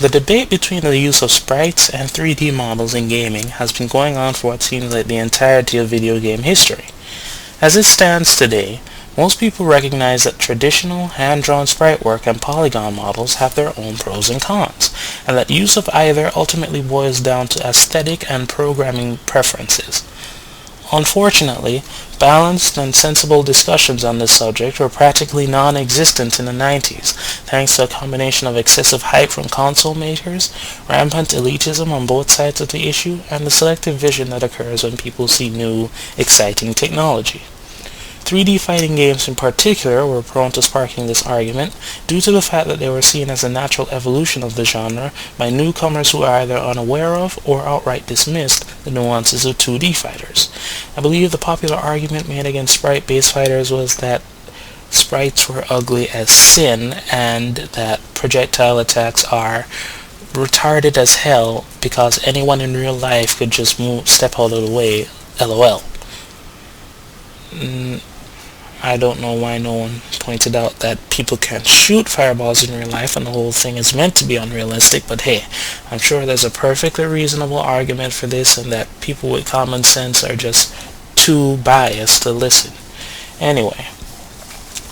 The debate between the use of sprites and 3D models in gaming has been going on for what seems like the entirety of video game history. As it stands today, most people recognize that traditional hand-drawn sprite work and polygon models have their own pros and cons, and that use of either ultimately boils down to aesthetic and programming preferences. Unfortunately, balanced and sensible discussions on this subject were practically non-existent in the 90s, thanks to a combination of excessive hype from console makers, rampant elitism on both sides of the issue, and the selective vision that occurs when people see new, exciting technology. 3D fighting games in particular were prone to sparking this argument due to the fact that they were seen as a natural evolution of the genre by newcomers who were either unaware of or outright dismissed the nuances of 2D fighters. I believe the popular argument made against sprite-based fighters was that sprites were ugly as sin and that projectile attacks are retarded as hell because anyone in real life could just step out of the way, lol. I don't know why no one pointed out that people can shoot fireballs in real life and the whole thing is meant to be unrealistic, but hey, I'm sure there's a perfectly reasonable argument for this and that people with common sense are just too biased to listen. Anyway,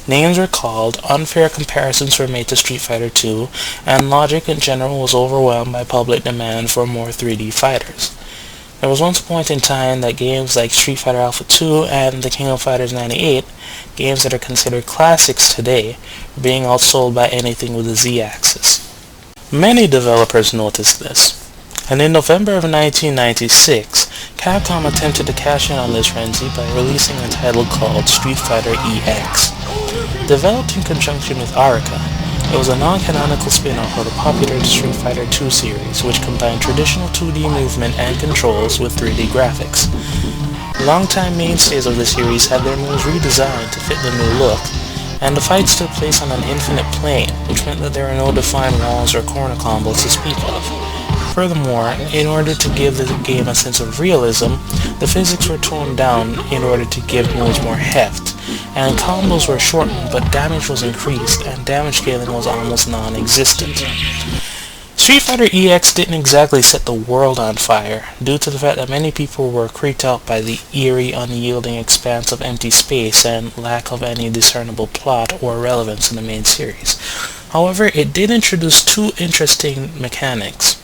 names were called, unfair comparisons were made to Street Fighter II, and logic in general was overwhelmed by public demand for more 3D fighters. There was once a point in time that games like Street Fighter Alpha 2 and The King of Fighters 98, games that are considered classics today, were being outsold by anything with a Z-axis. Many developers noticed this, and in November of 1996, Capcom attempted to cash in on this frenzy by releasing a title called Street Fighter EX. Developed in conjunction with Arica, it was a non-canonical spin-off of the popular Street Fighter II series, which combined traditional 2D movement and controls with 3D graphics. Longtime mainstays of the series had their moves redesigned to fit the new look, and the fights took place on an infinite plane, which meant that there were no defined walls or corner combos to speak of. Furthermore, in order to give the game a sense of realism, the physics were toned down in order to give moves more heft, and combos were shortened but damage was increased and damage scaling was almost non-existent. Street Fighter EX didn't exactly set the world on fire, due to the fact that many people were creeped out by the eerie, unyielding expanse of empty space and lack of any discernible plot or relevance in the main series. However, it did introduce two interesting mechanics.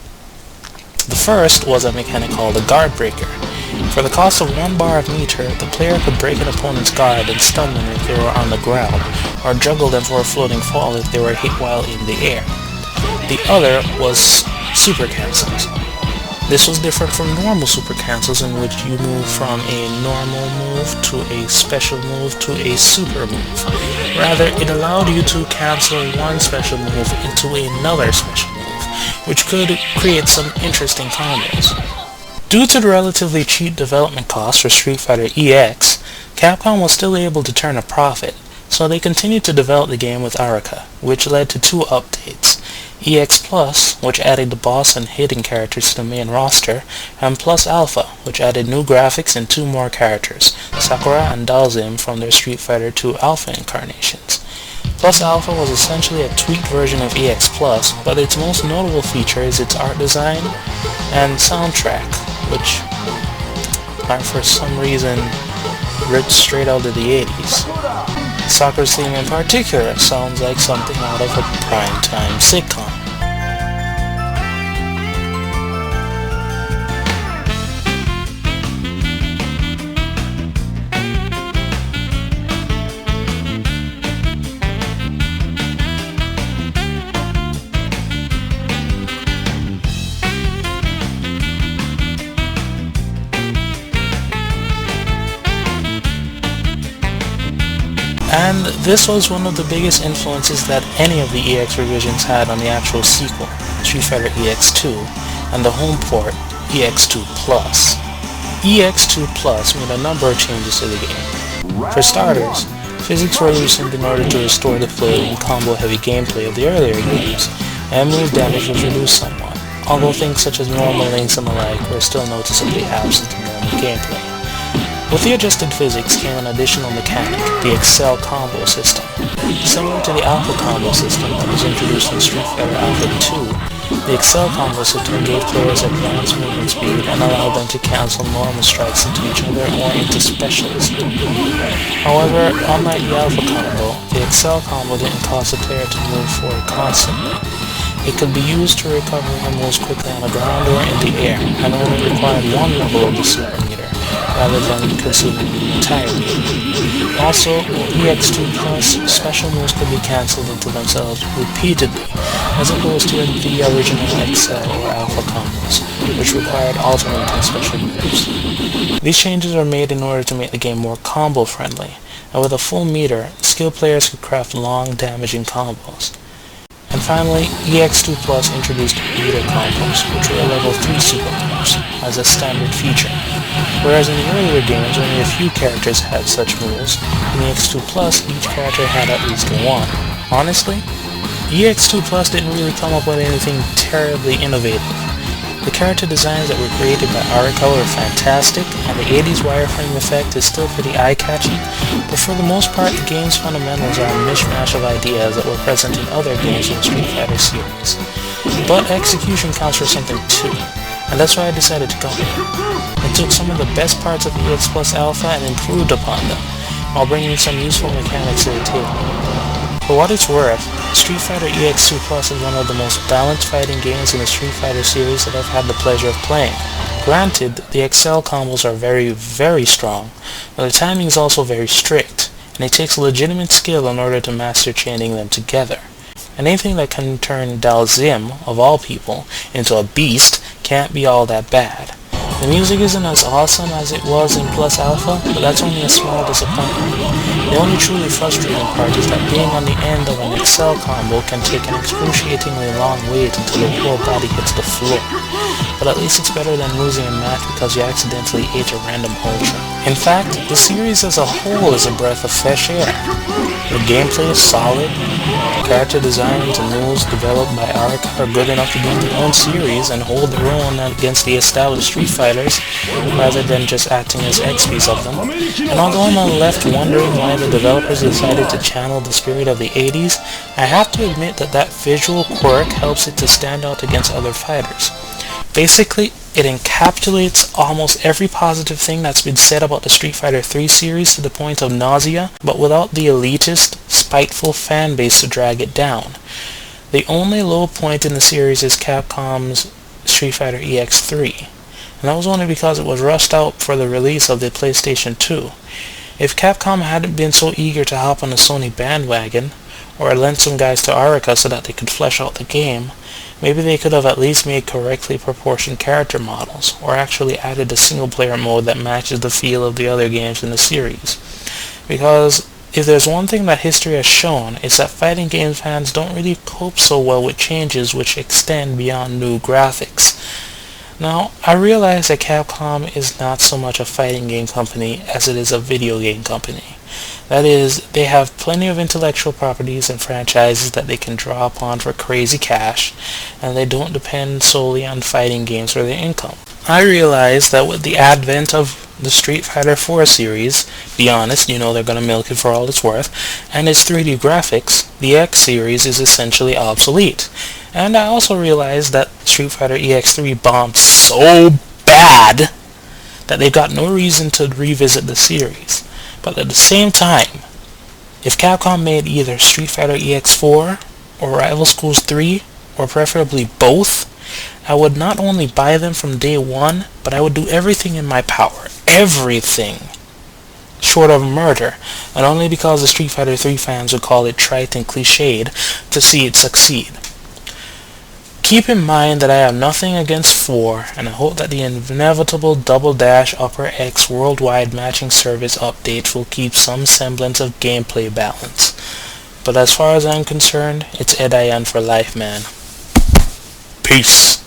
The first was a mechanic called a guard breaker. For the cost of 1 bar of meter, the player could break an opponent's guard and stun them if they were on the ground, or juggle them for a floating fall if they were hit while in the air. The other was super cancels. This was different from normal super cancels in which you move from a normal move to a special move to a super move. Rather, it allowed you to cancel one special move into another special move, which could create some interesting combos. Due to the relatively cheap development costs for Street Fighter EX, Capcom was still able to turn a profit, so they continued to develop the game with Arica, which led to two updates: EX Plus, which added the boss and hidden characters to the main roster, and Plus Alpha, which added new graphics and two more characters, Sakura and Dalsim from their Street Fighter II Alpha incarnations. Plus Alpha was essentially a tweaked version of EX Plus, but its most notable feature is its art design and soundtrack, which are for some reason ripped straight out of the 80s. Sakura's theme in particular sounds like something out of a primetime sitcom. And this was one of the biggest influences that any of the EX revisions had on the actual sequel, Street Fighter EX2, and the home port, EX2 Plus. EX2 Plus made a number of changes to the game. For starters, physics were loosened in order to restore the floating, combo-heavy gameplay of the earlier games, and move damage was reduced somewhat, although things such as normal links and the like were still noticeably absent in normal gameplay. With the adjusted physics came an additional mechanic, the Excel combo system. Similar to the Alpha combo system that was introduced in Street Fighter Alpha 2, The Excel combo system gave players advanced movement speed and allowed them to cancel normal strikes into each other or into specials. However, unlike the Alpha combo, the Excel combo didn't cause the player to move forward constantly. It could be used to recover her moves quickly on the ground or in the air, and only required one level of the super meter, rather than consuming the entire meter. Also, EX2 Plus special moves could be cancelled into themselves repeatedly, as opposed to the original Excel or Alpha combos, which required alternating special moves. These changes are made in order to make the game more combo friendly, and with a full meter, skilled players could craft long, damaging combos. And finally, EX2 Plus introduced meter combos, which were level 3 super moves, as a standard feature. Whereas in the earlier games, only a few characters had such moves, in EX2 Plus, each character had at least one. Honestly, EX2 Plus didn't really come up with anything terribly innovative. The character designs that were created by Arika were fantastic, and the 80s wireframe effect is still pretty eye-catching, but for the most part the game's fundamentals are a mishmash of ideas that were present in other games in the Street Fighter series. But execution counts for something too, and that's why I decided to come here. I took some of the best parts of EX Plus Alpha and improved upon them, while bringing some useful mechanics to the table. For what it's worth, Street Fighter EX2 Plus is one of the most balanced fighting games in the Street Fighter series that I've had the pleasure of playing. Granted, the Excel combos are very, very strong, but the timing is also very strict, and it takes legitimate skill in order to master chaining them together. Anything that can turn Dalzim, of all people, into a beast can't be all that bad. The music isn't as awesome as it was in Plus Alpha, but that's only a small disappointment. The only truly frustrating part is that being on the end of an Excel combo can take an excruciatingly long wait until the poor body hits the floor. But at least it's better than losing a match because you accidentally ate a random ultra. In fact, the series as a whole is a breath of fresh air. The gameplay is solid, character designs and moves developed by Arika are good enough to be their own series and hold their own against the established Street Fighters, rather than just acting as XPs of them. And although I'm left wondering why the developers decided to channel the spirit of the 80s, I have to admit that that visual quirk helps it to stand out against other fighters. Basically, it encapsulates almost every positive thing that's been said about the Street Fighter 3 series to the point of nausea, but without the elitist, spiteful fanbase to drag it down. The only low point in the series is Capcom's Street Fighter EX3, and that was only because it was rushed out for the release of the PlayStation 2. If Capcom hadn't been so eager to hop on the Sony bandwagon, or lent some guys to Arika so that they could flesh out the game, maybe they could have at least made correctly proportioned character models, or actually added a single-player mode that matches the feel of the other games in the series. Because if there's one thing that history has shown, it's that fighting game fans don't really cope so well with changes which extend beyond new graphics. Now, I realize that Capcom is not so much a fighting game company as it is a video game company. That is, they have plenty of intellectual properties and franchises that they can draw upon for crazy cash, and they don't depend solely on fighting games for their income. I realize that with the advent of the Street Fighter 4 series, be honest, you know they're gonna milk it for all it's worth, and its 3D graphics, the X series is essentially obsolete. And I also realize that Street Fighter EX3 bombed so bad that they've got no reason to revisit the series. But at the same time, if Capcom made either Street Fighter EX4 or Rival Schools 3, or preferably both, I would not only buy them from day one, but I would do everything in my power, everything, short of murder, and only because the Street Fighter 3 fans would call it trite and cliched, to see it succeed. Keep in mind that I have nothing against 4, and I hope that the inevitable Double Dash Upper X worldwide matching service update will keep some semblance of gameplay balance. But as far as I'm concerned, it's Edion for life, man. Peace.